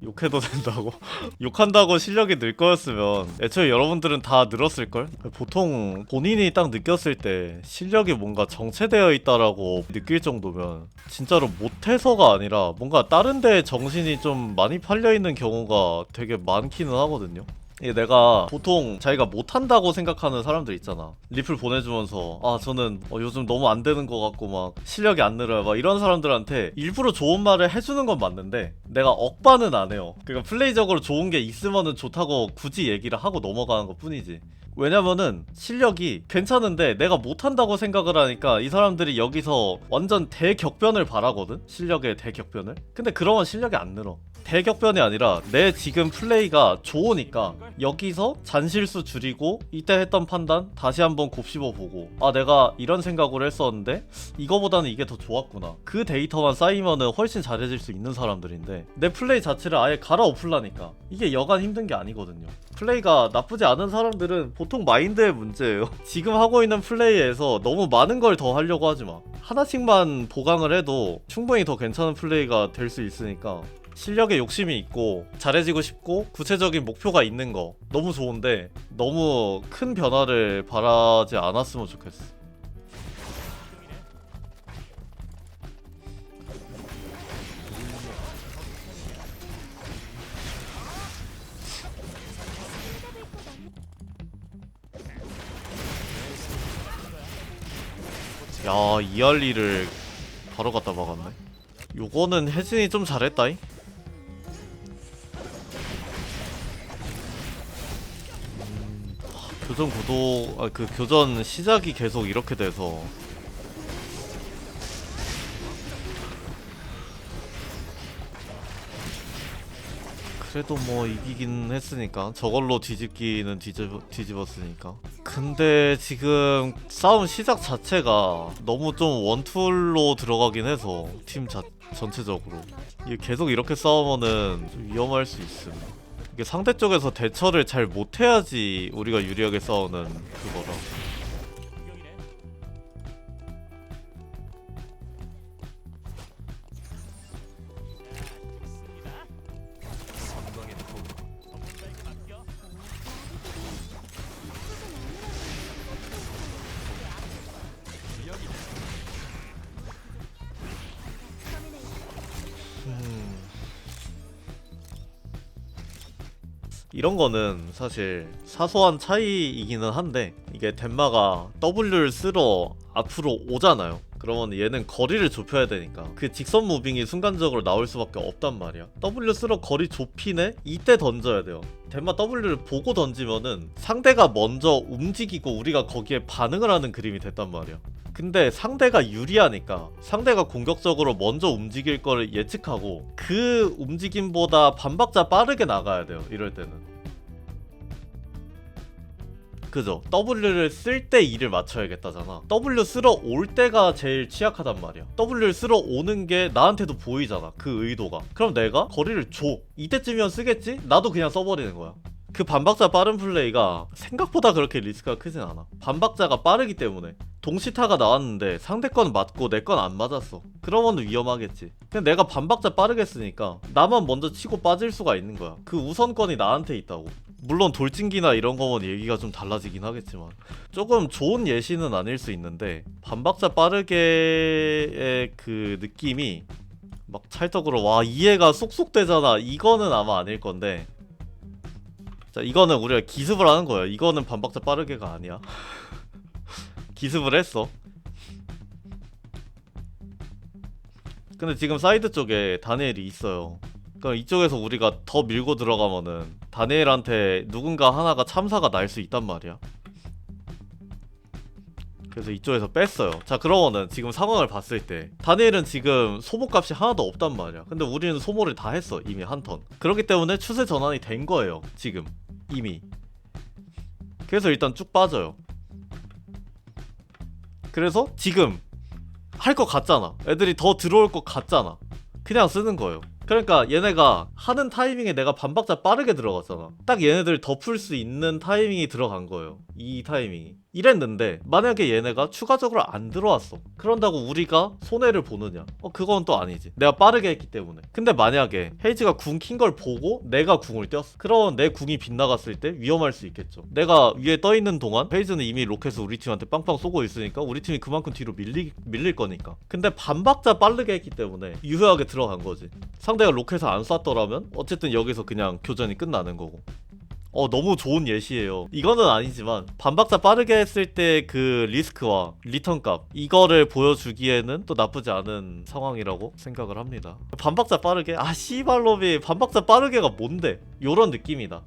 욕해도 된다고? 욕한다고 실력이 늘 거였으면 애초에 여러분들은 다 늘었을걸? 보통 본인이 딱 느꼈을 때 실력이 뭔가 정체되어 있다라고 느낄 정도면 진짜로 못해서가 아니라 뭔가 다른 데에 정신이 좀 많이 팔려있는 경우가 되게 많기는 하거든요. 이게 내가 보통 자기가 못한다고 생각하는 사람들 있잖아. 리플 보내주면서 아 저는 요즘 너무 안 되는 것 같고 막 실력이 안 늘어요 막 이런 사람들한테 일부러 좋은 말을 해주는 건 맞는데 내가 억반은 안 해요. 그러니까 플레이적으로 좋은 게 있으면은 좋다고 굳이 얘기를 하고 넘어가는 것 뿐이지. 왜냐면은 실력이 괜찮은데 내가 못한다고 생각을 하니까 이 사람들이 여기서 완전 대격변을 바라거든? 실력의 대격변을? 근데 그러면 실력이 안 늘어. 대격변이 아니라 내 지금 플레이가 좋으니까 여기서 잔실수 줄이고 이때 했던 판단 다시 한번 곱씹어 보고 아 내가 이런 생각을 했었는데 이거보다는 이게 더 좋았구나. 그 데이터만 쌓이면은 훨씬 잘해질 수 있는 사람들인데 내 플레이 자체를 아예 갈아엎으려니까 이게 여간 힘든 게 아니거든요. 플레이가 나쁘지 않은 사람들은 보통 마인드의 문제예요. 지금 하고 있는 플레이에서 너무 많은 걸 더 하려고 하지 마. 하나씩만 보강을 해도 충분히 더 괜찮은 플레이가 될 수 있으니까 실력에 욕심이 있고 잘해지고 싶고 구체적인 목표가 있는 거 너무 좋은데 너무 큰 변화를 바라지 않았으면 좋겠어. 야, 이알리를 바로 갖다 박았네. 요거는 혜진이 좀 잘했다잉? 교전 구도, 그 교전 시작이 계속 이렇게 돼서 그래도 뭐 이기긴 했으니까 저걸로 뒤집기는 뒤집었으니까. 근데 지금 싸움 시작 자체가 너무 좀 원툴로 들어가긴 해서 전체적으로 이게 계속 이렇게 싸우면은 좀 위험할 수 있음. 이게 상대 쪽에서 대처를 잘 못해야지 우리가 유리하게 싸우는 그거라. 이런 거는 사실 사소한 차이이기는 한데 이게 덴마가 W를 쓰러 앞으로 오잖아요. 그러면 얘는 거리를 좁혀야 되니까 그 직선 무빙이 순간적으로 나올 수밖에 없단 말이야. W 쓰러 거리 좁히네? 이때 던져야 돼요. 덴마 W를 보고 던지면은 상대가 먼저 움직이고 우리가 거기에 반응을 하는 그림이 됐단 말이야. 근데 상대가 유리하니까 상대가 공격적으로 먼저 움직일 거를 예측하고 그 움직임보다 반박자 빠르게 나가야 돼요. 이럴 때는. 그죠? W를 쓸 때 E를 맞춰야겠다잖아. W 쓰러 올 때가 제일 취약하단 말이야. W를 쓰러 오는 게 나한테도 보이잖아. 그 의도가. 그럼 내가 거리를 줘. 이때쯤이면 쓰겠지? 나도 그냥 써버리는 거야. 그 반박자 빠른 플레이가 생각보다 그렇게 리스크가 크진 않아. 반박자가 빠르기 때문에. 동시타가 나왔는데 상대 건 맞고 내 건 안 맞았어. 그러면 위험하겠지. 그냥 내가 반박자 빠르게 쓰니까 나만 먼저 치고 빠질 수가 있는 거야. 그 우선권이 나한테 있다고. 물론 돌진기나 이런 거면 얘기가 좀 달라지긴 하겠지만 조금 좋은 예시는 아닐 수 있는데 반박자 빠르게의 그 느낌이 막 찰떡으로 와 이해가 쏙쏙 되잖아. 이거는 아마 아닐 건데 자 이거는 우리가 기습을 하는 거야. 이거는 반박자 빠르게가 아니야. 기습을 했어. 근데 지금 사이드 쪽에 다니엘이 있어요. 그럼 이쪽에서 우리가 더 밀고 들어가면은 다니엘한테 누군가 하나가 참사가 날 수 있단 말이야. 그래서 이쪽에서 뺐어요. 자 그러면은 지금 상황을 봤을 때 다니엘은 지금 소모값이 하나도 없단 말이야. 근데 우리는 소모를 다 했어. 이미 한 턴. 그렇기 때문에 추세 전환이 된 거예요. 지금 이미. 그래서 일단 쭉 빠져요. 그래서 지금 할 것 같잖아. 애들이 더 들어올 것 같잖아. 그냥 쓰는 거예요. 그러니까 얘네가 하는 타이밍에 내가 반박자 빠르게 들어갔잖아. 딱 얘네들 덮을 수 있는 타이밍이 들어간 거예요. 이 타이밍이. 이랬는데 만약에 얘네가 추가적으로 안 들어왔어. 그런다고 우리가 손해를 보느냐? 그건 또 아니지. 내가 빠르게 했기 때문에. 근데 만약에 헤이즈가 궁 킨 걸 보고 내가 궁을 띄었어. 그럼 내 궁이 빗나갔을 때 위험할 수 있겠죠. 내가 위에 떠 있는 동안 헤이즈는 이미 로켓을 우리 팀한테 빵빵 쏘고 있으니까 우리 팀이 그만큼 뒤로 밀릴 거니까. 근데 반박자 빠르게 했기 때문에 유효하게 들어간 거지. 상대가 로켓을 안 쐈더라면 어쨌든 여기서 그냥 교전이 끝나는 거고. 너무 좋은 예시예요. 이거는 아니지만 반박자 빠르게 했을 때 그 리스크와 리턴 값 이거를 보여주기에는 또 나쁘지 않은 상황이라고 생각을 합니다. 반박자 빠르게? 씨발놈이 반박자 빠르게가 뭔데? 요런 느낌이다.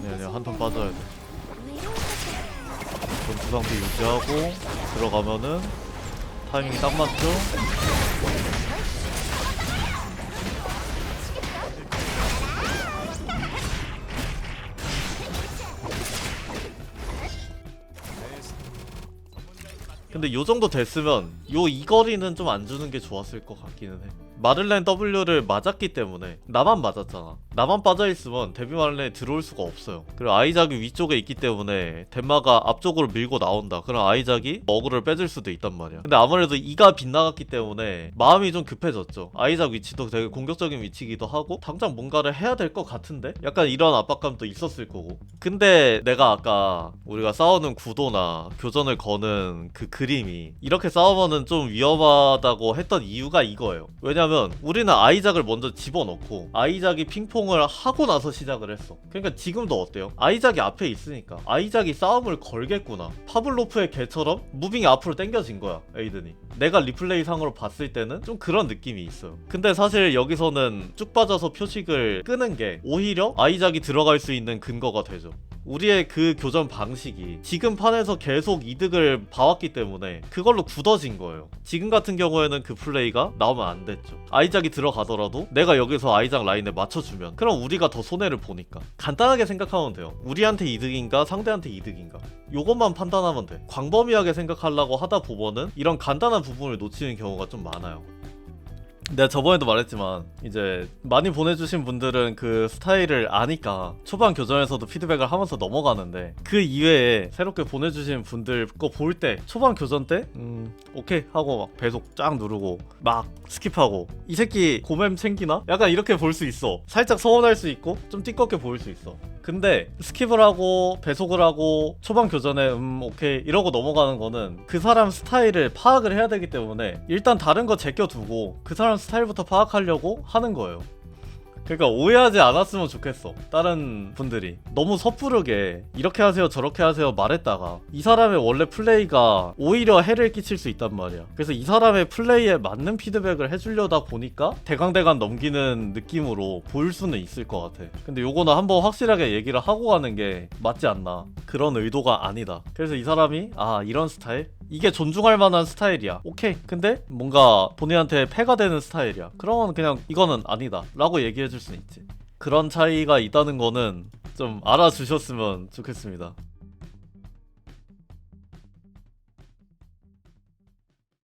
아니야 한 턴 빠져야 돼. 전투 상태 유지하고 들어가면은 타이밍이 딱 맞죠? 근데 요 정도 됐으면 이 거리는 좀 안 주는 게 좋았을 것 같기는 해. 마를렌 W를 맞았기 때문에 나만 맞았잖아. 나만 빠져있으면 데뷔 마를렌에 들어올 수가 없어요. 그리고 아이작이 위쪽에 있기 때문에 덴마가 앞쪽으로 밀고 나온다. 그럼 아이작이 어그를 빼줄 수도 있단 말이야. 근데 아무래도 이가 빗나갔기 때문에 마음이 좀 급해졌죠. 아이작 위치도 되게 공격적인 위치기도 하고 당장 뭔가를 해야 될 것 같은데? 약간 이런 압박감도 있었을 거고. 근데 내가 아까 우리가 싸우는 구도나 교전을 거는 그 그림이 이렇게 싸우면은 좀 위험하다고 했던 이유가 이거예요. 왜냐면 우리는 아이작을 먼저 집어넣고 아이작이 핑퐁을 하고 나서 시작을 했어. 그러니까 지금도 어때요? 아이작이 앞에 있으니까 아이작이 싸움을 걸겠구나. 파블로프의 개처럼 무빙이 앞으로 당겨진 거야, 에이든이. 내가 리플레이 상으로 봤을 때는 좀 그런 느낌이 있어요. 근데 사실 여기서는 쭉 빠져서 표식을 끄는 게 오히려 아이작이 들어갈 수 있는 근거가 되죠. 우리의 그 교전 방식이 지금 판에서 계속 이득을 봐왔기 때문에 그걸로 굳어진 거예요. 지금 같은 경우에는 그 플레이가 나오면 안 됐죠. 아이작이 들어가더라도 내가 여기서 아이작 라인에 맞춰주면 그럼 우리가 더 손해를 보니까. 간단하게 생각하면 돼요. 우리한테 이득인가 상대한테 이득인가, 요것만 판단하면 돼. 광범위하게 생각하려고 하다 보면은 이런 간단한 부분을 놓치는 경우가 좀 많아요. 내가 저번에도 말했지만 이제 많이 보내주신 분들은 그 스타일을 아니까 초반 교전에서도 피드백을 하면서 넘어가는데, 그 이외에 새롭게 보내주신 분들 거 볼 때 초반 교전 때 오케이 하고 막 배속 쫙 누르고 막 스킵하고 이 새끼 고맴 챙기나? 약간 이렇게 볼 수 있어. 살짝 서운할 수 있고 좀 띠껍게 보일 수 있어. 근데 스킵을 하고 배속을 하고 초반 교전에 오케이 이러고 넘어가는 거는 그 사람 스타일을 파악을 해야 되기 때문에 일단 다른 거 제껴두고 그 사람 스타일부터 파악하려고 하는 거예요. 그러니까 오해하지 않았으면 좋겠어. 다른 분들이 너무 섣부르게 이렇게 하세요 저렇게 하세요 말했다가 이 사람의 원래 플레이가 오히려 해를 끼칠 수 있단 말이야. 그래서 이 사람의 플레이에 맞는 피드백을 해주려다 보니까 대강대강 넘기는 느낌으로 보일 수는 있을 것 같아. 근데 요거는 한번 확실하게 얘기를 하고 가는 게 맞지 않나. 그런 의도가 아니다. 그래서 이 사람이 이런 스타일? 이게 존중할 만한 스타일이야. 오케이. 근데 뭔가 본인한테 폐가 되는 스타일이야. 그러면 그냥 이거는 아니다 라고 얘기해 줄 수는 있지. 그런 차이가 있다는 거는 좀 알아주셨으면 좋겠습니다.